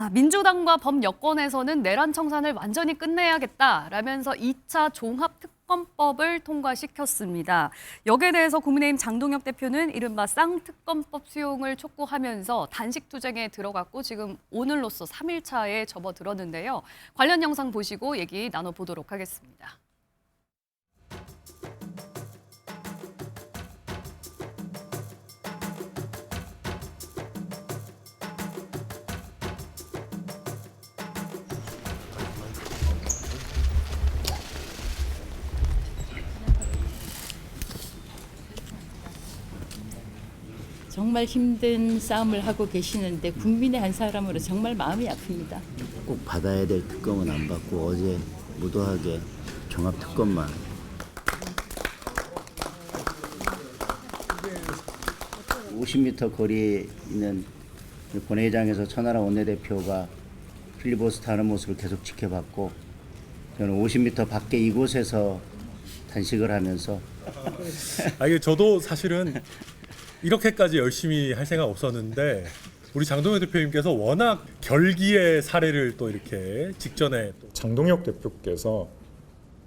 민주당과 범여권에서는 내란 청산을 완전히 끝내야겠다라면서 2차 종합특검법을 통과시켰습니다. 여기에 대해서 국민의힘 장동혁 대표는 이른바 쌍특검법 수용을 촉구하면서 단식투쟁에 들어갔고 지금 오늘로써 3일차에 접어들었는데요. 관련 영상 보시고 얘기 나눠보도록 하겠습니다. 정말 힘든 싸움을 하고 계시는데 국민의 한 사람으로 정말 마음이 아픕니다. 꼭 받아야 될 특검은 안 받고 어제 무도하게 종합특검만. (50m) 거리에 있는 본회의장에서 천하람 원내대표가 필리버스터 하는 모습을 계속 지켜봤고, 저는 50m 밖에 이곳에서 단식을 하면서 이게 저도 사실은 이렇게까지 열심히 할 생각 없었는데 우리 장동혁 대표님께서 워낙 결기의 사례를 또 이렇게 직전에 장동혁 대표께서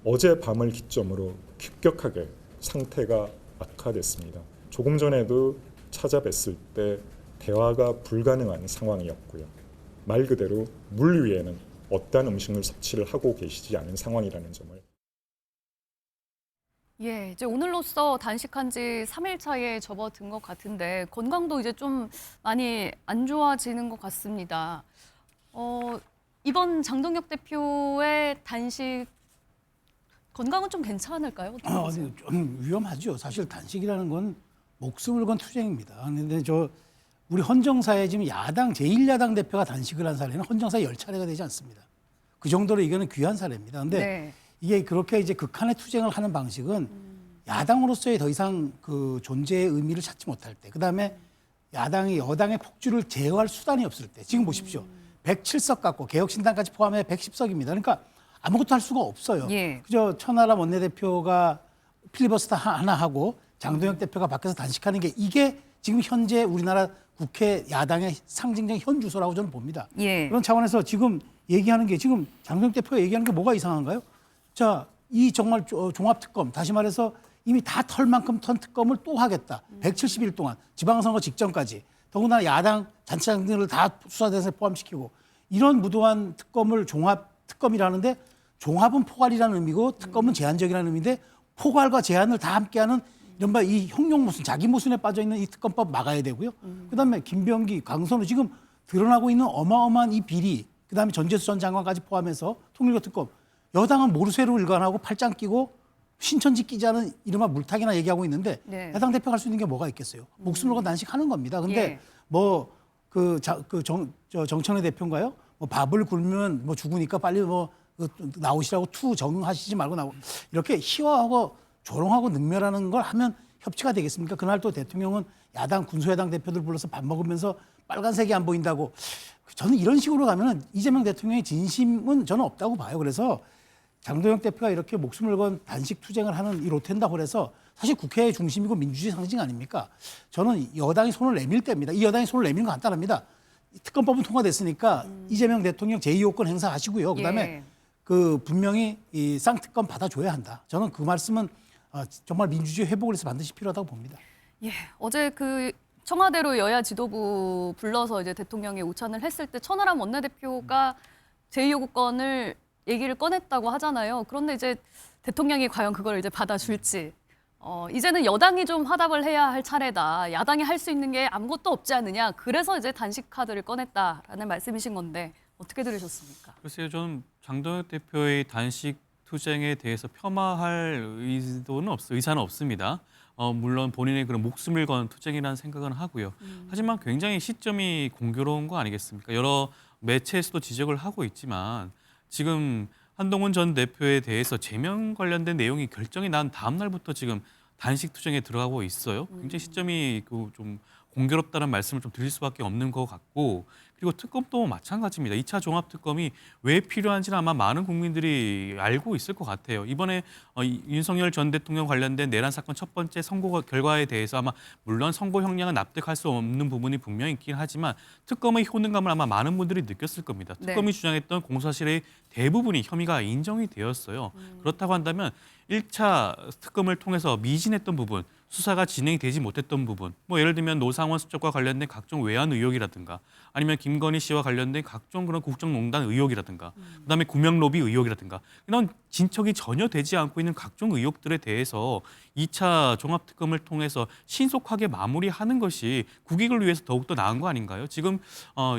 어제 밤을 기점으로 급격하게 상태가 악화됐습니다. 조금 전에도 찾아뵀을 때 대화가 불가능한 상황이었고요. 말 그대로 물 위에는 어떠한 음식물 섭취를 하고 계시지 않은 상황이라는 점을. 이제 오늘로써 단식한 지 3일 차에 접어든 것 같은데 건강도 이제 좀 많이 안 좋아지는 것 같습니다. 이번 장동혁 대표의 단식 건강은 좀 괜찮을까요? 좀 위험하죠. 사실 단식이라는 건 목숨을 건 투쟁입니다. 그런데 우리 헌정사에 지금 야당 제1야당 대표가 단식을 한 사례는 헌정사 10차례가 되지 않습니다. 그 정도로 이거는 귀한 사례입니다. 그런데 이게 그렇게 이제 극한의 투쟁을 하는 방식은 야당으로서의 더 이상 그 존재의 의미를 찾지 못할 때, 그다음에 야당이 여당의 폭주를 제어할 수단이 없을 때, 지금 보십시오. 107석 갖고 개혁신당까지 포함해 110석입니다. 그러니까 아무것도 할 수가 없어요. 그저 천하람 원내대표가 필리버스터 하나 하고 장동혁 대표가 밖에서 단식하는 게 이게 지금 현재 우리나라 국회 야당의 상징적인 현 주소라고 저는 봅니다. 그런 차원에서 지금 얘기하는 게, 지금 장동혁 대표가 얘기하는 게 뭐가 이상한가요? 자, 이 정말 종합특검, 다시 말해서 이미 다 털 만큼 턴 특검을 또 하겠다. 170일 동안, 지방선거 직전까지. 더군다나 야당 단체장들을 다 수사대상에 포함시키고, 이런 무도한 특검을 종합특검이라는데, 종합은 포괄이라는 의미고 특검은 제한적이라는 의미인데, 포괄과 제한을 다 함께하는 이른바 이 형용 모순, 자기 모순에 빠져있는 이 특검법 막아야 되고요. 그다음에 김병기, 강선우, 지금 드러나고 있는 어마어마한 이 비리, 그다음에 전재수 전 장관까지 포함해서 통일교 특검, 여당은 모르쇠로 일관하고 팔짱 끼고 신천지 끼자는 이른바 물타기나 얘기하고 있는데 야당 대표가 할 수 있는 게 뭐가 있겠어요? 목숨을 건 단식하는 겁니다. 근데 정청래 대표인가요? 뭐 밥을 굶으면 뭐 죽으니까 빨리 나오시라고 투정하시지 말고 나오고, 이렇게 희화하고 조롱하고 능멸하는 걸 하면 협치가 되겠습니까? 그날 또 대통령은 야당 군소야당 대표들 불러서 밥 먹으면서 빨간색이 안 보인다고. 저는 이런 식으로 가면 이재명 대통령의 진심은 저는 없다고 봐요. 그래서 장동혁 대표가 이렇게 목숨을 건 단식 투쟁을 하는 이 로텐다고 해서 사실 국회의 중심이고 민주주의 상징 아닙니까? 저는 여당이 손을 내밀 때입니다. 이 여당이 손을 내미는 건 간단합니다. 특검법은 통과됐으니까 이재명 대통령 제2호권 행사하시고요. 그다음에 분명히 이 쌍특검 받아줘야 한다. 저는 그 말씀은 정말 민주주의 회복을 위해서 반드시 필요하다고 봅니다. 어제 청와대로 여야 지도부 불러서 이제 대통령이 오찬을 했을 때 천하람 원내대표가 제2호권을 얘기를 꺼냈다고 하잖아요. 그런데 이제 대통령이 과연 그걸 이제 받아줄지. 이제는 여당이 좀 화답을 해야 할 차례다. 야당이 할 수 있는 게 아무것도 없지 않느냐. 그래서 이제 단식 카드를 꺼냈다라는 말씀이신 건데 어떻게 들으셨습니까? 글쎄요, 저는 장동혁 대표의 단식 투쟁에 대해서 폄하할 의사는 없습니다. 물론 본인의 그런 목숨을 건 투쟁이라는 생각은 하고요. 하지만 굉장히 시점이 공교로운 거 아니겠습니까? 여러 매체에서도 지적을 하고 있지만 지금 한동훈 전 대표에 대해서 제명 관련된 내용이 결정이 난 다음 날부터 지금 단식 투쟁에 들어가고 있어요. 굉장히 시점이 좀 공교롭다는 말씀을 좀 드릴 수밖에 없는 것 같고 그리고 특검도 마찬가지입니다. 2차 종합특검이 왜 필요한지는 아마 많은 국민들이 알고 있을 것 같아요. 이번에 윤석열 전 대통령 관련된 내란 사건 첫 번째 선고 결과에 대해서 아마 물론 선고 형량은 납득할 수 없는 부분이 분명히 있긴 하지만 특검의 효능감을 아마 많은 분들이 느꼈을 겁니다. 네. 특검이 주장했던 공소사실의 대부분이 혐의가 인정이 되었어요. 그렇다고 한다면 1차 특검을 통해서 미진했던 부분, 수사가 진행이 되지 못했던 부분, 뭐 예를 들면 노상원 수첩과 관련된 각종 외환 의혹이라든가 아니면 김건희 씨와 관련된 각종 그런 국정농단 의혹이라든가 그다음에 구명로비 의혹이라든가 이런 진척이 전혀 되지 않고 있는 각종 의혹들에 대해서 2차 종합특검을 통해서 신속하게 마무리하는 것이 국익을 위해서 더욱더 나은 거 아닌가요? 지금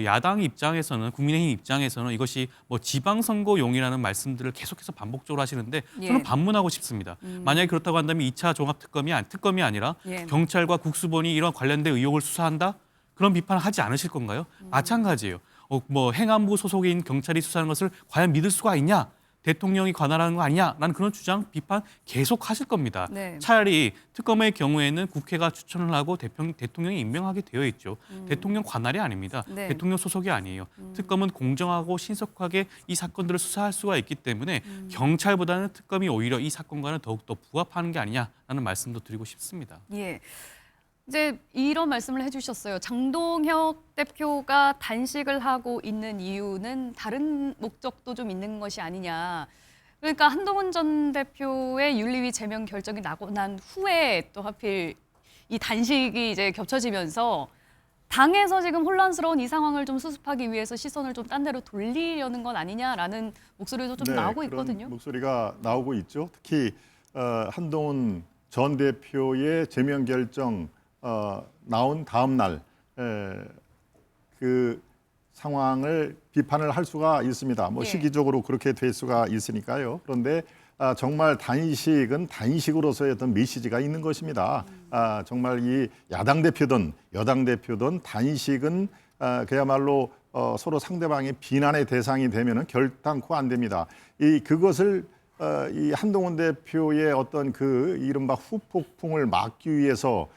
야당 입장에서는 국민의힘 입장에서는 이것이 뭐 지방선거용이라는 말씀들을 계속해서 반복적으로 하시는데 저는 예. 반문하고 싶습니다. 만약에 그렇다고 한다면 2차 종합특검이 아니라 예. 경찰과 국수본이 이런 관련된 의혹을 수사한다? 그런 비판을 하지 않으실 건가요? 마찬가지예요. 뭐 행안부 소속인 경찰이 수사하는 것을 과연 믿을 수가 있냐? 대통령이 관할하는 거 아니냐라는 그런 주장, 비판 계속 하실 겁니다. 네. 차라리 특검의 경우에는 국회가 추천을 하고 대통령이 임명하게 되어 있죠. 대통령 관할이 아닙니다. 네. 대통령 소속이 아니에요. 특검은 공정하고 신속하게 이 사건들을 수사할 수가 있기 때문에 경찰보다는 특검이 오히려 이 사건과는 더욱더 부합하는 게 아니냐라는 말씀도 드리고 싶습니다. 예. 이제 이런 말씀을 해주셨어요. 장동혁 대표가 단식을 하고 있는 이유는 다른 목적도 좀 있는 것이 아니냐. 그러니까 한동훈 전 대표의 윤리위 제명 결정이 나고 난 후에 또 하필 이 단식이 이제 겹쳐지면서 당에서 지금 혼란스러운 이 상황을 좀 수습하기 위해서 시선을 좀 딴 데로 돌리려는 건 아니냐라는 목소리도 좀 나오고 그런 있거든요. 목소리가 나오고 있죠. 특히 한동훈 전 대표의 제명 결정 나온 다음 날 그 상황을 비판을 할 수가 있습니다. 뭐 예. 시기적으로 그렇게 될 수가 있으니까요. 그런데 정말 단식은 단식으로서의 어떤 메시지가 있는 것입니다. 정말 이 야당 대표든 여당 대표든 단식은 그야말로 서로 상대방의 비난의 대상이 되면은 결단코 안 됩니다. 그것을 이 한동훈 대표의 어떤 그 이른바 후폭풍을 막기 위해서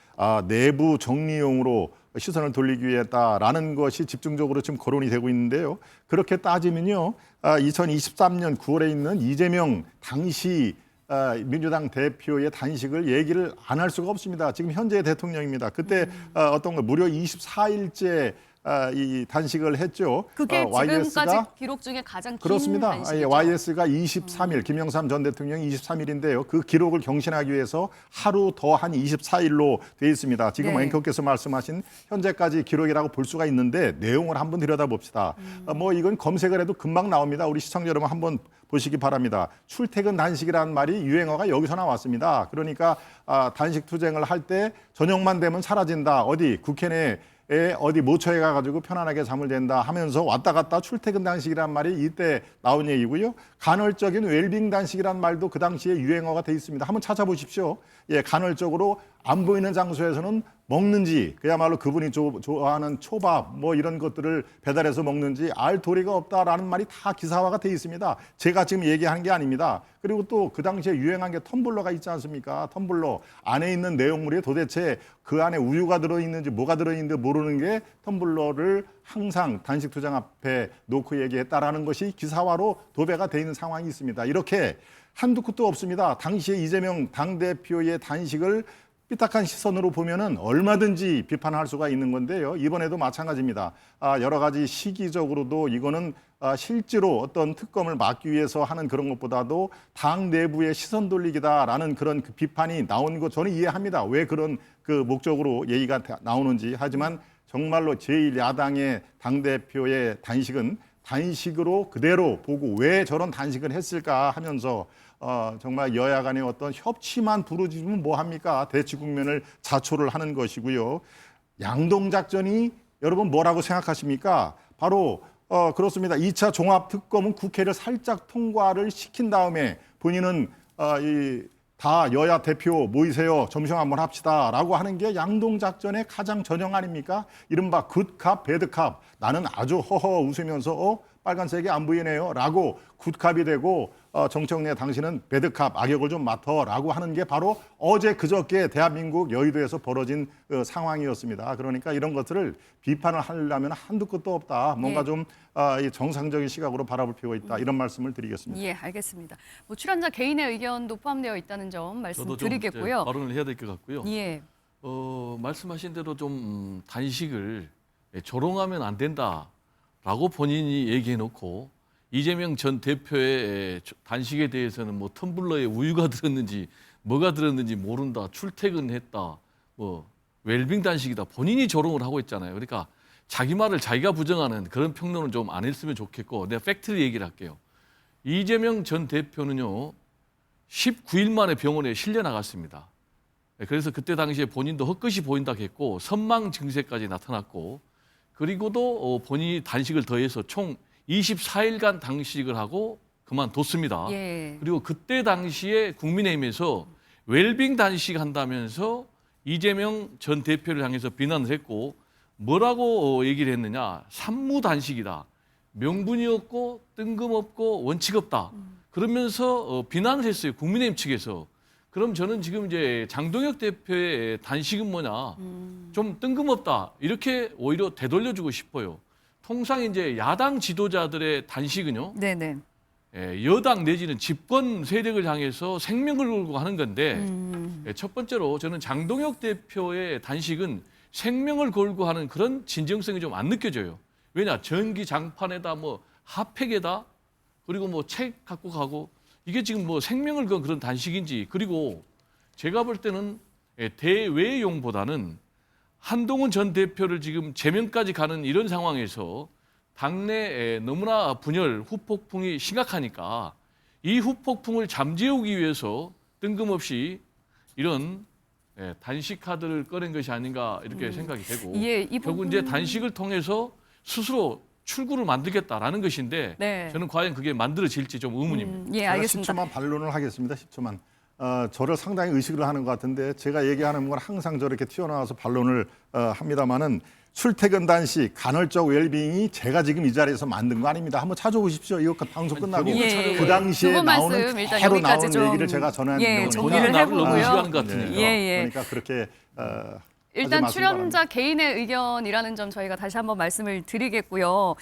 내부 정리용으로 시선을 돌리기 위해서라는 것이 집중적으로 지금 거론이 되고 있는데요. 그렇게 따지면요, 2023년 9월에 있는 이재명 당시 민주당 대표의 단식을 얘기를 안 할 수가 없습니다. 지금 현재 대통령입니다. 그때 어떤 거 무려 24일째 이 단식을 했죠. 그게 지금까지 YS가 기록 중에 가장 긴 그렇습니다. 단식이죠. YS가 23일, 김영삼 전 대통령이 23일인데요. 그 기록을 경신하기 위해서 하루 더 한 24일로 되어 있습니다. 지금 네. 앵커께서 말씀하신 현재까지 기록이라고 볼 수가 있는데 내용을 한번 들여다봅시다. 뭐 이건 검색을 해도 금방 나옵니다. 우리 시청자 여러분 한번 보시기 바랍니다. 출퇴근 단식이라는 말이 유행어가 여기서 나왔습니다. 그러니까 단식 투쟁을 할 때 저녁만 되면 사라진다. 어디 국회 내에 어디 모처에 가가지고 편안하게 잠을 잔다 하면서 왔다 갔다 출퇴근 단식이란 말이 이때 나온 얘기고요. 간헐적인 웰빙 단식이란 말도 그 당시에 유행어가 돼 있습니다. 한번 찾아보십시오. 예, 간헐적으로 안 보이는 장소에서는 먹는지 그야말로 그분이 좋아하는 초밥 뭐 이런 것들을 배달해서 먹는지 알 도리가 없다라는 말이 다 기사화가 돼 있습니다. 제가 지금 얘기하는 게 아닙니다. 그리고 또 그 당시에 유행한 게 텀블러가 있지 않습니까? 텀블러 안에 있는 내용물이 도대체 그 안에 우유가 들어있는지 뭐가 들어있는지 모르는 게 텀블러를 항상 단식 투쟁 앞에 놓고 얘기했다라는 것이 기사화로 도배가 돼 있는 상황이 있습니다. 이렇게 한두 끝도 없습니다. 당시에 이재명 당대표의 단식을 삐딱한 시선으로 보면은 얼마든지 비판할 수가 있는 건데요. 이번에도 마찬가지입니다. 여러 가지 시기적으로도 이거는 실제로 어떤 특검을 막기 위해서 하는 그런 것보다도 당 내부의 시선 돌리기다라는 그런 그 비판이 나온 거 저는 이해합니다. 왜 그런 그 목적으로 얘기가 나오는지. 하지만 정말로 제1야당의 당대표의 단식은 단식으로 그대로 보고 왜 저런 단식을 했을까 하면서 정말 여야 간의 어떤 협치만 부르짖으면 뭐합니까? 대치 국면을 자초를 하는 것이고요. 양동작전이 여러분 뭐라고 생각하십니까? 바로 그렇습니다. 2차 종합특검은 국회를 살짝 통과를 시킨 다음에 본인은 다 여야 대표 모이세요. 점심 한번 합시다. 라고 하는 게 양동작전의 가장 전형 아닙니까? 이른바 굿캅, 배드캅. 나는 아주 허허 웃으면서 빨간색이 안 보이네요라고 굿캅이 되고 정청래 당신은 배드캅 악역을 좀 맡아라고 하는 게 바로 어제 그저께 대한민국 여의도에서 벌어진 상황이었습니다. 그러니까 이런 것들을 비판을 하려면 한두 끝도 없다. 뭔가 예. 좀 이 정상적인 시각으로 바라볼 필요가 있다. 이런 말씀을 드리겠습니다. 예, 알겠습니다. 뭐 출연자 개인의 의견도 포함되어 있다는 점 저도 좀 말씀드리겠고요. 발언을 해야 될 것 같고요. 예. 말씀하신 대로 좀 단식을 조롱하면 안 된다라고 본인이 얘기해놓고 이재명 전 대표의 단식에 대해서는 뭐 텀블러에 우유가 들었는지 뭐가 들었는지 모른다, 출퇴근했다, 뭐 웰빙 단식이다 본인이 조롱을 하고 있잖아요. 그러니까 자기 말을 자기가 부정하는 그런 평론은 좀 안 했으면 좋겠고 내가 팩트를 얘기를 할게요. 이재명 전 대표는요 19일 만에 병원에 실려 나갔습니다. 그래서 그때 당시에 본인도 헛것이 보인다고 했고 선망 증세까지 나타났고 그리고도 본인이 단식을 더해서 총 24일간 단식을 하고 그만뒀습니다. 예. 그리고 그때 당시에 국민의힘에서 웰빙 단식 한다면서 이재명 전 대표를 향해서 비난을 했고 뭐라고 얘기를 했느냐. 산무 단식이다. 명분이 없고 뜬금없고 원칙 없다. 그러면서 비난을 했어요. 국민의힘 측에서. 그럼 저는 지금 이제 장동혁 대표의 단식은 뭐냐. 좀 뜬금없다. 이렇게 오히려 되돌려주고 싶어요. 통상 이제 야당 지도자들의 단식은요. 네네. 여당 내지는 집권 세력을 향해서 생명을 걸고 하는 건데 첫 번째로 저는 장동혁 대표의 단식은 생명을 걸고 하는 그런 진정성이 좀 안 느껴져요. 왜냐 전기 장판에다 뭐 핫팩에다 그리고 뭐 책 갖고 가고 이게 지금 뭐 생명을 건 그런 단식인지 그리고 제가 볼 때는 대외용보다는 한동훈 전 대표를 지금 제명까지 가는 이런 상황에서 당내에 너무나 분열, 후폭풍이 심각하니까 이 후폭풍을 잠재우기 위해서 뜬금없이 이런 단식 카드를 꺼낸 것이 아닌가 이렇게 생각이 되고 예, 이 결국 부분- 이제 단식을 통해서 스스로 출구를 만들겠다라는 것인데 네. 저는 과연 그게 만들어질지 좀 의문입니다. 예, 제가 알겠습니다. 10초만 반론을 하겠습니다. 10초만. 저를 상당히 의식을 하는 것 같은데 제가 얘기하는 건 항상 저렇게 튀어나와서 반론을 합니다마는 출퇴근 단식, 간헐적 웰빙이 제가 지금 이 자리에서 만든 거 아닙니다. 한번 찾아보십시오. 이거 방송 끝나고 예, 그 당시에 두분 말씀 나오는 일단 그대로 여기까지 나오는 좀, 얘기를 제가 전하는 예, 거니까. 정리를 본인은 나를 너무 해보고요. 의식하는 것 같으니까. 예, 예. 그러니까 그렇게 일단 하지 마시기 출연자 개인의 의견이라는 점 저희가 다시 한번 말씀을 드리겠고요.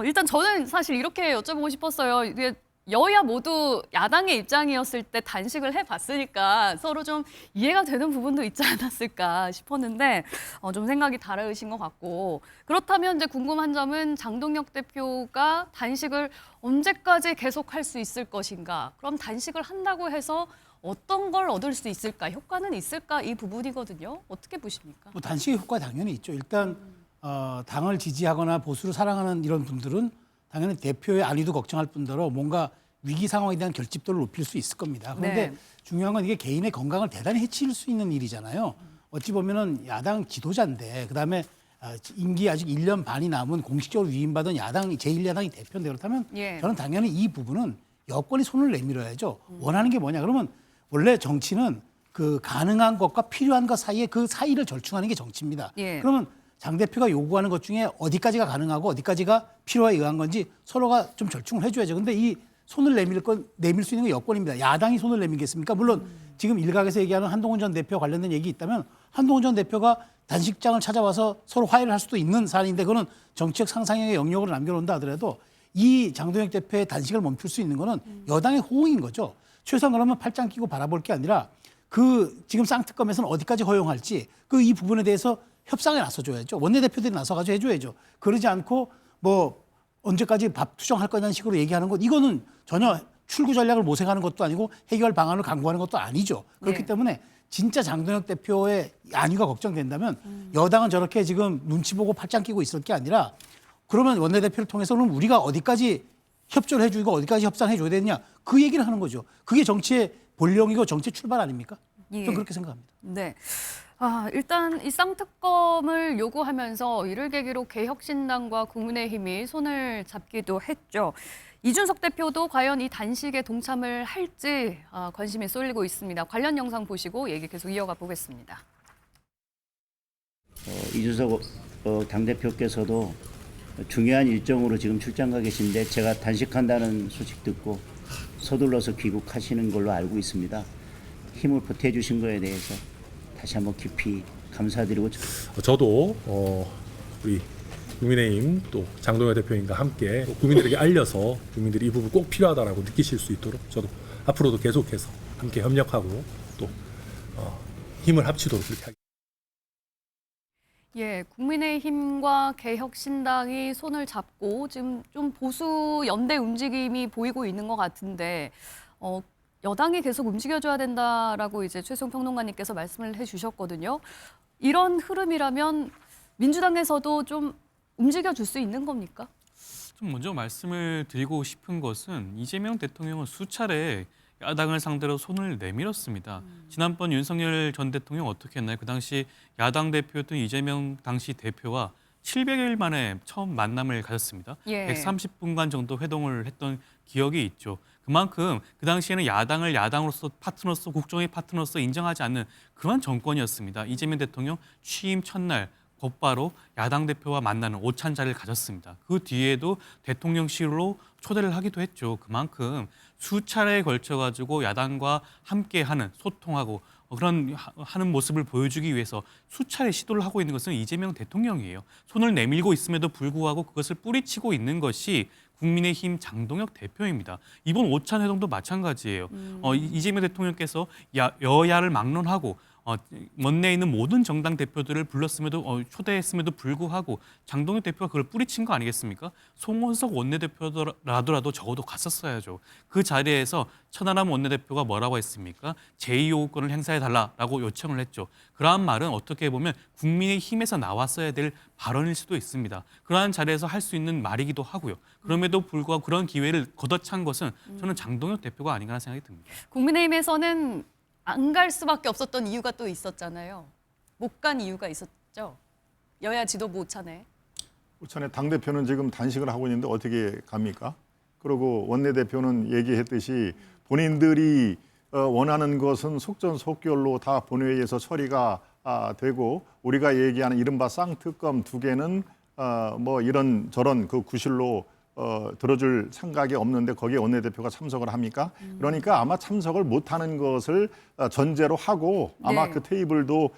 일단 저는 사실 이렇게 여쭤보고 싶었어요. 이게 여야 모두 야당의 입장이었을 때 단식을 해봤으니까 서로 좀 이해가 되는 부분도 있지 않았을까 싶었는데 좀 생각이 다르신 것 같고 그렇다면 이제 궁금한 점은 장동혁 대표가 단식을 언제까지 계속할 수 있을 것인가? 그럼 단식을 한다고 해서 어떤 걸 얻을 수 있을까? 효과는 있을까? 이 부분이거든요. 어떻게 보십니까? 뭐 단식의 효과 당연히 있죠. 일단 당을 지지하거나 보수를 사랑하는 이런 분들은 당연히 대표의 안위도 걱정할 뿐더러 뭔가 위기 상황에 대한 결집도를 높일 수 있을 겁니다. 그런데 네. 중요한 건 이게 개인의 건강을 대단히 해칠 수 있는 일이잖아요. 어찌 보면은 야당 지도자인데 그다음에 임기 아직 1년 반이 남은 공식적으로 위임받은 야당 제1야당이 대표인데 그렇다면 예. 저는 당연히 이 부분은 여권이 손을 내밀어야죠. 원하는 게 뭐냐? 그러면 원래 정치는 그 가능한 것과 필요한 것 사이에 그 사이를 절충하는 게 정치입니다. 예. 그러면 장 대표가 요구하는 것 중에 어디까지가 가능하고 어디까지가 필요에 의한 건지 서로가 좀 절충을 해줘야죠. 근데 이 손을 내밀 수 있는 건 여권입니다. 야당이 손을 내밀겠습니까? 물론 지금 일각에서 얘기하는 한동훈 전 대표 관련된 얘기 있다면 한동훈 전 대표가 단식장을 찾아와서 서로 화해를 할 수도 있는 사안인데 그거는 정치적 상상력의 영역으로 남겨놓는다 하더라도 이 장동혁 대표의 단식을 멈출 수 있는 거는 여당의 호응인 거죠. 최소한 그러면 팔짱 끼고 바라볼 게 아니라 그 지금 쌍특검에서는 어디까지 허용할지 그 이 부분에 대해서 협상에 나서줘야죠. 원내대표들이 나서가지고 해줘야죠. 그러지 않고 뭐 언제까지 밥 투정할 거냐는 식으로 얘기하는 것 이거는 전혀 출구 전략을 모색하는 것도 아니고 해결 방안을 강구하는 것도 아니죠. 그렇기 네. 때문에 진짜 장동혁 대표의 안위가 걱정된다면 여당은 저렇게 지금 눈치 보고 팔짱 끼고 있을 게 아니라 그러면 원내대표를 통해서는 우리가 어디까지 협조를 해주고 어디까지 협상해줘야 되느냐 그 얘기를 하는 거죠. 그게 정치의 본령이고 정치의 출발 아닙니까? 예. 저는 그렇게 생각합니다. 네. 일단 이 쌍특검을 요구하면서 이를 계기로 개혁신당과 국민의힘이 손을 잡기도 했죠. 이준석 대표도 과연 이 단식에 동참을 할지 관심이 쏠리고 있습니다. 관련 영상 보시고 얘기 계속 이어가 보겠습니다. 이준석 당대표께서도 중요한 일정으로 지금 출장 가 계신데 제가 단식한다는 소식 듣고 서둘러서 귀국하시는 걸로 알고 있습니다. 힘을 보태주신 거에 대해서 다시 한번 깊이 감사드리고 저도 우리 국민의힘 또 장동혁 대표님과 함께 국민들에게 알려서 국민들이 이 부분 꼭 필요하다라고 느끼실 수 있도록 저도 앞으로도 계속해서 함께 협력하고 또 힘을 합치도록 그렇게 하겠습니다. 예, 국민의힘과 개혁신당이 손을 잡고 지금 좀 보수 연대 움직임이 보이고 있는 것 같은데 여당이 계속 움직여줘야 된다라고 이제 최수영 평론가님께서 말씀을 해주셨거든요. 이런 흐름이라면 민주당에서도 좀 움직여줄 수 있는 겁니까? 좀 먼저 말씀을 드리고 싶은 것은 이재명 대통령은 수차례 야당을 상대로 손을 내밀었습니다. 지난번 윤석열 전 대통령 어떻게 했나요? 그 당시 야당 대표였던 이재명 당시 대표와 700일 만에 처음 만남을 가졌습니다. 예. 130분간 정도 회동을 했던 기억이 있죠. 그만큼 그 당시에는 야당을 야당으로서 파트너로서 국정의 파트너로서 인정하지 않는 그런 정권이었습니다. 이재명 대통령 취임 첫날 곧바로 야당 대표와 만나는 오찬 자리를 가졌습니다. 그 뒤에도 대통령실로 초대를 하기도 했죠. 그만큼 수차례에 걸쳐가지고 야당과 함께하는 소통하고 그런 하는 모습을 보여주기 위해서 수차례 시도를 하고 있는 것은 이재명 대통령이에요. 손을 내밀고 있음에도 불구하고 그것을 뿌리치고 있는 것이 국민의힘 장동혁 대표입니다. 이번 오찬 회동도 마찬가지예요. 이재명 대통령께서 여야를 막론하고 원내에 있는 모든 정당 대표들을 불렀음에도 초대했음에도 불구하고 장동혁 대표가 그걸 뿌리친 거 아니겠습니까? 송원석 원내대표라도 적어도 갔었어야죠. 그 자리에서 천하람 원내대표가 뭐라고 했습니까? 제2요구권을 행사해달라고 요청을 했죠. 그러한 말은 어떻게 보면 국민의힘에서 나왔어야 될 발언일 수도 있습니다. 그러한 자리에서 할 수 있는 말이기도 하고요. 그럼에도 불구하고 그런 기회를 걷어찬 것은 저는 장동혁 대표가 아닌가 하는 생각이 듭니다. 국민의힘에서는 안 갈 수밖에 없었던 이유가 또 있었잖아요. 못 간 이유가 있었죠. 여야 지도부 오찬에. 오찬에 당대표는 지금 단식을 하고 있는데 어떻게 갑니까? 그리고 원내대표는 얘기했듯이 본인들이 원하는 것은 속전속결로 다 본회의에서 처리가 되고 우리가 얘기하는 이른바 쌍특검 2개는 뭐 이런 저런 그 구실로 들어줄 생각이 없는데 거기에 원내대표가 참석을 합니까? 그러니까 아마 참석을 못하는 것을 전제로 하고 아마 네. 그 테이블도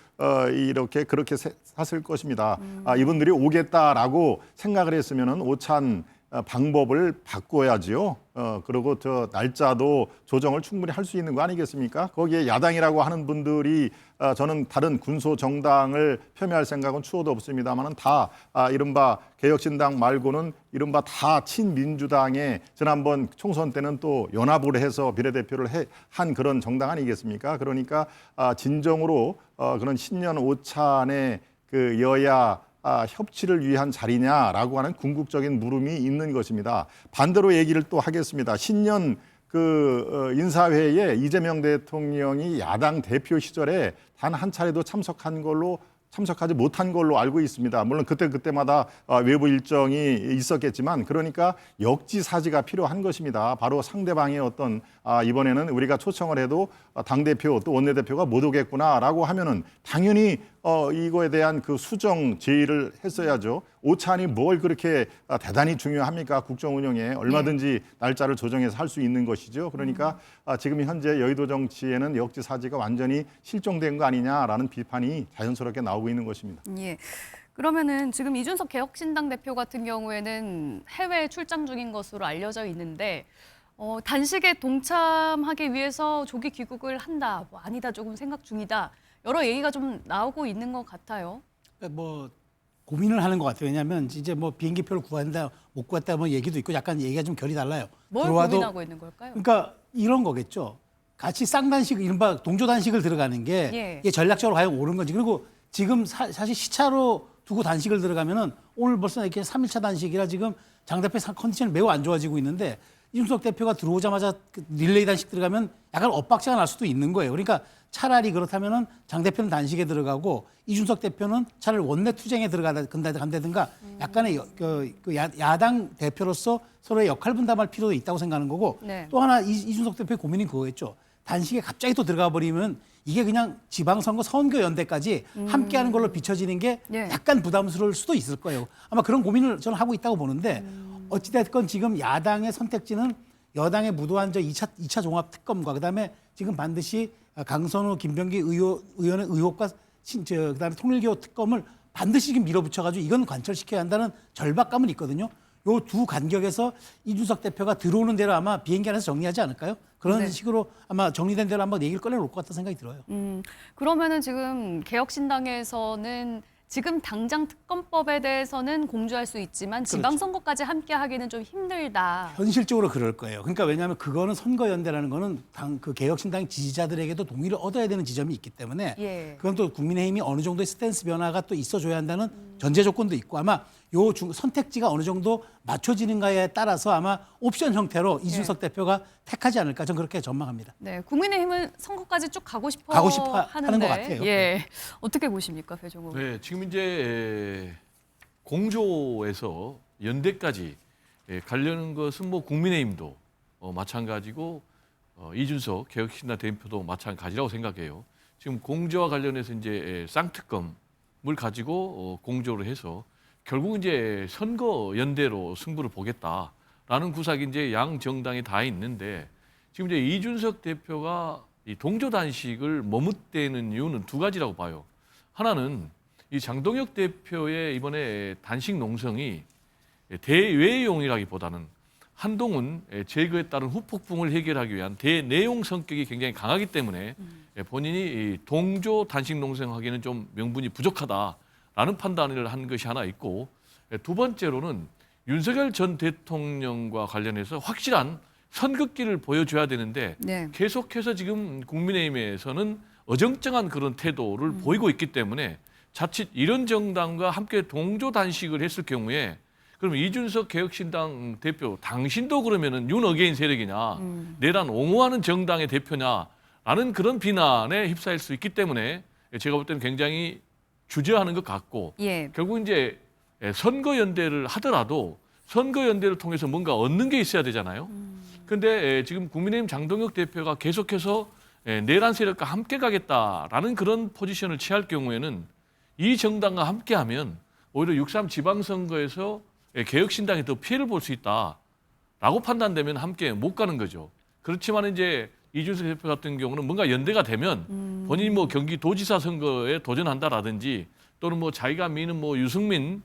그렇게 샀을 것입니다. 이분들이 오겠다라고 생각을 했으면은 오찬 방법을 바꿔야지요. 그리고 저 날짜도 조정을 충분히 할 수 있는 거 아니겠습니까? 거기에 야당이라고 하는 분들이 저는 다른 군소 정당을 폄훼할 생각은 추호도 없습니다만은 다 이른바 개혁신당 말고는 이른바 다 친민주당의 지난번 총선 때는 또 연합을 해서 비례대표를 한 그런 정당 아니겠습니까? 그러니까 진정으로 그런 신년 오찬의 그 여야 협치를 위한 자리냐라고 하는 궁극적인 물음이 있는 것입니다. 반대로 얘기를 또 하겠습니다. 신년 그 인사회에 이재명 대통령이 야당 대표 시절에 단 한 차례도 참석하지 못한 걸로 알고 있습니다. 물론 그때마다 외부 일정이 있었겠지만 그러니까 역지사지가 필요한 것입니다. 바로 상대방의 어떤 이번에는 우리가 초청을 해도 당대표 또 원내대표가 못 오겠구나라고 하면은 당연히 이거에 대한 그 수정 제의를 했어야죠. 오찬이 뭘 그렇게 대단히 중요합니까? 국정 운영에 얼마든지 날짜를 조정해서 할 수 있는 것이죠. 그러니까 지금 현재 여의도 정치에는 역지사지가 완전히 실종된 거 아니냐라는 비판이 자연스럽게 나오고 있는 것입니다. 예. 그러면은 지금 이준석 개혁신당 대표 같은 경우에는 해외 출장 중인 것으로 알려져 있는데 단식에 동참하기 위해서 조기 귀국을 한다, 뭐 아니다, 조금 생각 중이다. 여러 얘기가 좀 나오고 있는 것 같아요. 뭐 고민을 하는 것 같아요. 왜냐하면 이제 뭐 비행기표를 구한다, 못 구했다 뭐 얘기도 있고 약간 얘기가 좀 결이 달라요. 뭘 들어와도 고민하고 있는 걸까요? 그러니까 이런 거겠죠. 같이 쌍단식, 이른바 동조단식을 들어가는 게 예. 이게 전략적으로 과연 옳은 건지. 그리고 지금 사실 시차로 두고 단식을 들어가면은 오늘 벌써 이렇게 3일차 단식이라 지금 장 대표 컨디션이 매우 안 좋아지고 있는데 이준석 대표가 들어오자마자 그 릴레이 단식 들어가면 약간 엇박자가 날 수도 있는 거예요. 그러니까 차라리 그렇다면은 장 대표는 단식에 들어가고 이준석 대표는 차라리 원내 투쟁에 간다든가 약간의 야당 대표로서 서로의 역할 분담할 필요도 있다고 생각하는 거고 네. 또 하나 이준석 대표의 고민이 그거였죠. 단식에 갑자기 또 들어가 버리면 이게 그냥 지방선거 선거연대까지 함께하는 걸로 비춰지는 게 예. 약간 부담스러울 수도 있을 거예요. 아마 그런 고민을 저는 하고 있다고 보는데 어찌됐건 지금 야당의 선택지는 여당의 무도한 저 2차 종합특검과 그다음에 지금 반드시 강선우, 김병기 의원의 의혹과 그다음에 통일교 특검을 반드시 지금 밀어붙여가지고 이건 관철시켜야 한다는 절박감은 있거든요. 요 두 간격에서 이준석 대표가 들어오는 대로 아마 비행기 안에서 정리하지 않을까요? 그런 네. 식으로 아마 정리된 대로 한번 얘기를 꺼내놓을 것 같다는 생각이 들어요. 그러면은 지금 개혁신당에서는 지금 당장 특검법에 대해서는 공조할 수 있지만 지방선거까지 함께 하기는 좀 힘들다. 현실적으로 그럴 거예요. 그러니까 왜냐하면 그거는 선거연대라는 거는 그 개혁신당 지지자들에게도 동의를 얻어야 되는 지점이 있기 때문에 예. 그건 또 국민의힘이 어느 정도의 스탠스 변화가 또 있어줘야 한다는 전제 조건도 있고 아마 선택지가 어느 정도 맞춰지는가에 따라서 아마 옵션 형태로 이준석 대표가 택하지 않을까 저는 그렇게 전망합니다. 네, 국민의힘은 선거까지 쭉 가고 싶어 하는 것 같아요. 예, 어떻게 보십니까, 배종호? 네, 지금 이제 공조에서 연대까지 가려는 것은 뭐 국민의힘도 마찬가지고 이준석 개혁신당 대표도 마찬가지라고 생각해요. 지금 공조와 관련해서 이제 쌍특검을 가지고 공조를 해서 결국 이제 선거 연대로 승부를 보겠다라는 구석이 이제 양 정당이 다 있는데 지금 이제 이준석 대표가 이 동조 단식을 머뭇대는 이유는 두 가지라고 봐요. 하나는 이 장동혁 대표의 이번에 단식 농성이 대외용이라기보다는 한동훈 제거에 따른 후폭풍을 해결하기 위한 대내용 성격이 굉장히 강하기 때문에 본인이 이 동조 단식 농성하기는 좀 명분이 부족하다라는 판단을 한 것이 하나 있고 두 번째로는 윤석열 전 대통령과 관련해서 확실한 선긋기를 보여줘야 되는데 네. 계속해서 지금 국민의힘에서는 어정쩡한 그런 태도를 보이고 있기 때문에 자칫 이런 정당과 함께 동조 단식을 했을 경우에 그럼 이준석 개혁신당 대표 당신도 그러면은 윤어게인 세력이냐 내란 옹호하는 정당의 대표냐라는 그런 비난에 휩싸일 수 있기 때문에 제가 볼 때는 굉장히 주저하는 것 같고 예. 결국 이제 선거연대를 하더라도 선거연대를 통해서 뭔가 얻는 게 있어야 되잖아요. 그런데 지금 국민의힘 장동혁 대표가 계속해서 내란 세력과 함께 가겠다라는 그런 포지션을 취할 경우에는 이 정당과 함께하면 오히려 6.3 지방선거에서 개혁신당이 더 피해를 볼 수 있다라고 판단되면 함께 못 가는 거죠. 그렇지만 이제 이준석 대표 같은 경우는 뭔가 연대가 되면 본인이 뭐 경기도지사 선거에 도전한다라든지 또는 뭐 자기가 미는 뭐 유승민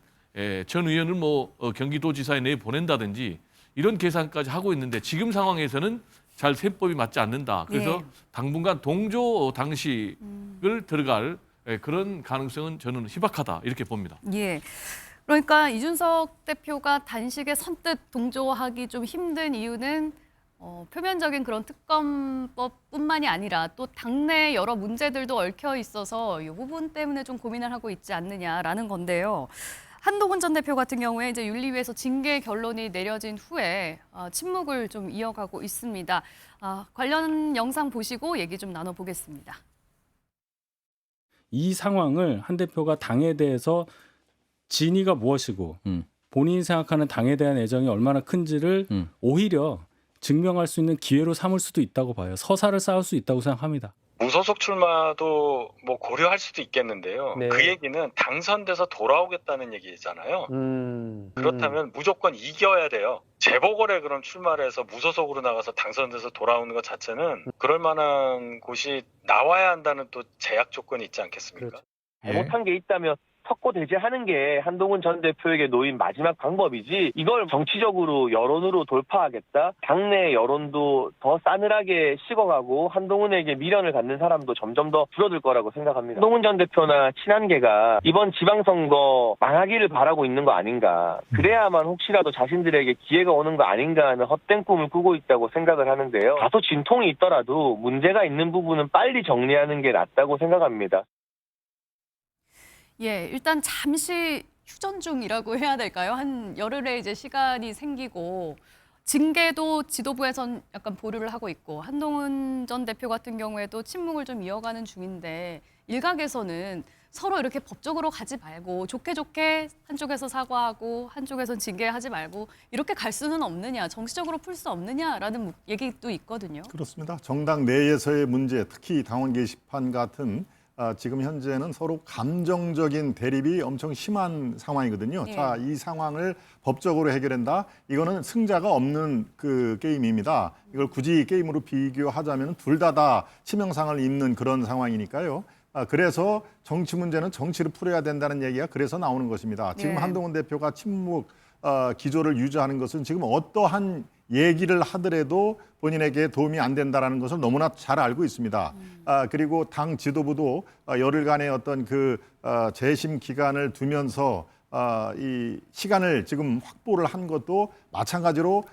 전 의원을 뭐 경기도지사에 내 보낸다든지 이런 계산까지 하고 있는데 지금 상황에서는 잘 셈법이 맞지 않는다. 그래서 예. 당분간 동조 당식을 들어갈 그런 가능성은 저는 희박하다 이렇게 봅니다. 예. 그러니까 이준석 대표가 단식에 선뜻 동조하기 좀 힘든 이유는 표면적인 그런 특검법뿐만이 아니라 또 당내 여러 문제들도 얽혀 있어서 이 부분 때문에 좀 고민을 하고 있지 않느냐라는 건데요. 한동훈 전 대표 같은 경우에 이제 윤리위에서 징계 결론이 내려진 후에 침묵을 좀 이어가고 있습니다. 관련 영상 보시고 얘기 좀 나눠보겠습니다. 이 상황을 한 대표가 당에 대해서 진위가 무엇이고 본인이 생각하는 당에 대한 애정이 얼마나 큰지를 오히려 증명할 수 있는 기회로 삼을 수도 있다고 봐요. 서사를 쌓을 수 있다고 생각합니다. 무소속 출마도 뭐 고려할 수도 있겠는데요. 네. 그 얘기는 당선돼서 돌아오겠다는 얘기잖아요. 그렇다면 무조건 이겨야 돼요. 재보궐에 그럼 출마를 해서 무소속으로 나가서 당선돼서 돌아오는 것 자체는 그럴 만한 곳이 나와야 한다는 또 제약 조건이 있지 않겠습니까? 그렇죠. 잘못한 게 있다면 석고대죄하는 게 한동훈 전 대표에게 놓인 마지막 방법이지 이걸 정치적으로 여론으로 돌파하겠다. 당내 여론도 더 싸늘하게 식어가고 한동훈에게 미련을 갖는 사람도 점점 더 줄어들 거라고 생각합니다. 한동훈 전 대표나 친한계가 이번 지방선거 망하기를 바라고 있는 거 아닌가. 그래야만 혹시라도 자신들에게 기회가 오는 거 아닌가 하는 헛된 꿈을 꾸고 있다고 생각을 하는데요. 다소 진통이 있더라도 문제가 있는 부분은 빨리 정리하는 게 낫다고 생각합니다. 예, 일단 잠시 휴전 중이라고 해야 될까요? 한 열흘의 이제 시간이 생기고 징계도 지도부에선 약간 보류를 하고 있고 한동훈 전 대표 같은 경우에도 침묵을 좀 이어가는 중인데 일각에서는 서로 이렇게 법적으로 가지 말고 좋게 좋게 한쪽에서 사과하고 한쪽에선 징계하지 말고 이렇게 갈 수는 없느냐, 정치적으로 풀 수 없느냐라는 얘기도 있거든요. 그렇습니다. 정당 내에서의 문제, 특히 당원 게시판 같은 지금 현재는 서로 감정적인 대립이 엄청 심한 상황이거든요. 예. 자, 이 상황을 법적으로 해결한다. 이거는 승자가 없는 그 게임입니다. 이걸 굳이 게임으로 비교하자면 둘 다 치명상을 입는 그런 상황이니까요. 그래서 정치 문제는 정치를 풀어야 된다는 얘기가 그래서 나오는 것입니다. 지금 네. 한동훈 대표가 침묵 기조를 유지하는 것은 지금 어떠한 얘기를 하더라도 본인에게 도움이 안 된다라는 것을 너무나 잘 알고 있습니다. 그리고 당 지도부도 열흘간의 어떤 그 재심 기간을 두면서 이 시간을 지금 확보를 한 것도 마찬가지로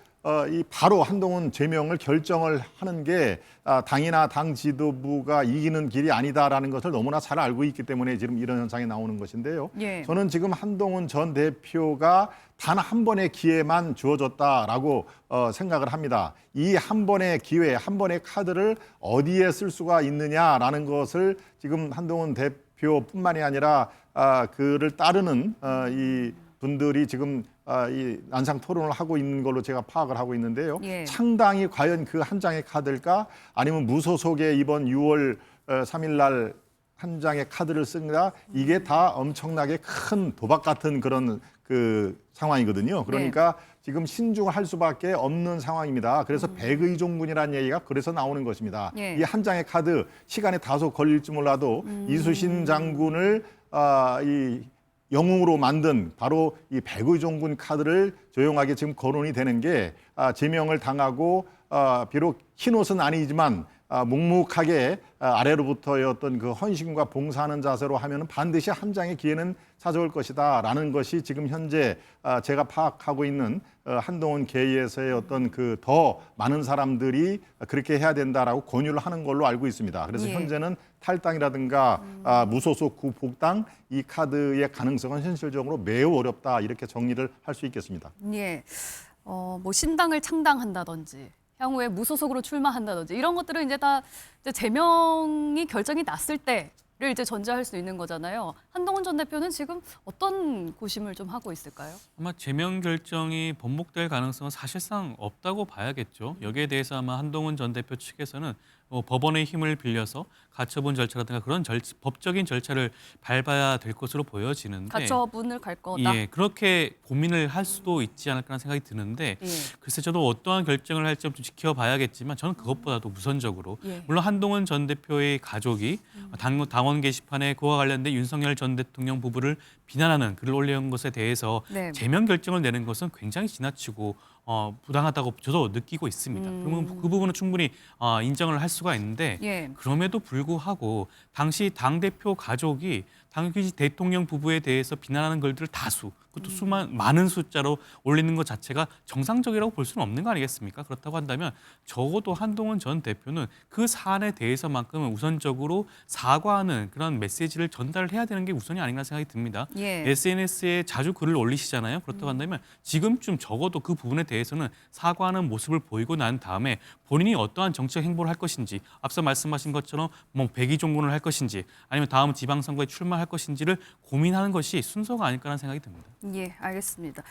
이 바로 한동훈 제명을 결정을 하는 게 당이나 당 지도부가 이기는 길이 아니다라는 것을 너무나 잘 알고 있기 때문에 지금 이런 현상이 나오는 것인데요. 예. 저는 지금 한동훈 전 대표가 단 한 번의 기회만 주어졌다라고 생각을 합니다. 이 한 번의 기회, 한 번의 카드를 어디에 쓸 수가 있느냐라는 것을 지금 한동훈 대표뿐만이 아니라 그를 따르는 이 분들이 지금 이 난상 토론을 하고 있는 걸로 제가 파악을 하고 있는데요. 예. 창당이 과연 그 한 장의 카드일까? 아니면 무소속의 이번 6월 3일 날 한 장의 카드를 쓴다? 이게 다 엄청나게 큰 도박 같은 그런 그 상황이거든요. 그러니까 지금 신중을 할 수밖에 없는 상황입니다. 그래서 백의종군이라는 얘기가 그래서 나오는 것입니다. 예. 이 한 장의 카드 시간이 다소 걸릴지 몰라도 이수신 장군을 이 영웅으로 만든 바로 이 백의종군 카드를 조용하게 지금 거론이 되는 게 제명을 당하고 비록 흰옷은 아니지만 묵묵하게 아래로부터의 어떤 그 헌신과 봉사하는 자세로 하면은 반드시 한 장의 기회는 찾아올 것이다라는 것이 지금 현재 제가 파악하고 있는 한동훈 계에서의 어떤 그 더 많은 사람들이 그렇게 해야 된다라고 권유를 하는 걸로 알고 있습니다. 그래서 예. 현재는 탈당이라든가 무소속 구복당 이 카드의 가능성은 현실적으로 매우 어렵다 이렇게 정리를 할 수 있겠습니다. 예. 뭐 신당을 창당한다든지 향후에 무소속으로 출마한다든지 이런 것들은 이제 다 이제 제명이 결정이 났을 때를 이제 전제할 수 있는 거잖아요. 한동훈 전 대표는 지금 어떤 고심을 좀 하고 있을까요? 아마 제명 결정이 번복될 가능성은 사실상 없다고 봐야겠죠. 여기에 대해서 아마 한동훈 전 대표 측에서는 법원의 힘을 빌려서 가처분 절차라든가 그런 법적인 절차를 밟아야 될 것으로 보여지는데 가처분을 갈 거다. 예, 그렇게 고민을 할 수도 있지 않을까라는 생각이 드는데 예. 글쎄 저도 어떠한 결정을 할지 좀 지켜봐야겠지만 저는 그것보다도 우선적으로 예. 물론 한동훈 전 대표의 가족이 당원 게시판에 그와 관련된 윤석열 전 대통령 부부를 비난하는 글을 올린 것에 대해서 네. 제명 결정을 내는 것은 굉장히 지나치고 부당하다고 저도 느끼고 있습니다. 그러면 그 부분은 충분히 인정을 할 수가 있는데 예. 그럼에도 불구하고 당시 당대표 가족이 당시 대통령 부부에 대해서 비난하는 글들을 다수, 그것도 많은 숫자로 올리는 것 자체가 정상적이라고 볼 수는 없는 거 아니겠습니까? 그렇다고 한다면 적어도 한동훈 전 대표는 그 사안에 대해서만큼은 우선적으로 사과하는 그런 메시지를 전달을 해야 되는 게 우선이 아닌가 생각이 듭니다. 예. SNS에 자주 글을 올리시잖아요. 그렇다고 한다면 지금쯤 적어도 그 부분에 대해서는 사과하는 모습을 보이고 난 다음에 본인이 어떠한 정치적 행보를 할 것인지 앞서 말씀하신 것처럼 뭐 백의종군을 할 것인지 아니면 다음 지방선거에 출마할 것인지를 고민하는 것이 순서가 아닐까라는 생각이 듭니다. 예, 알겠습니다.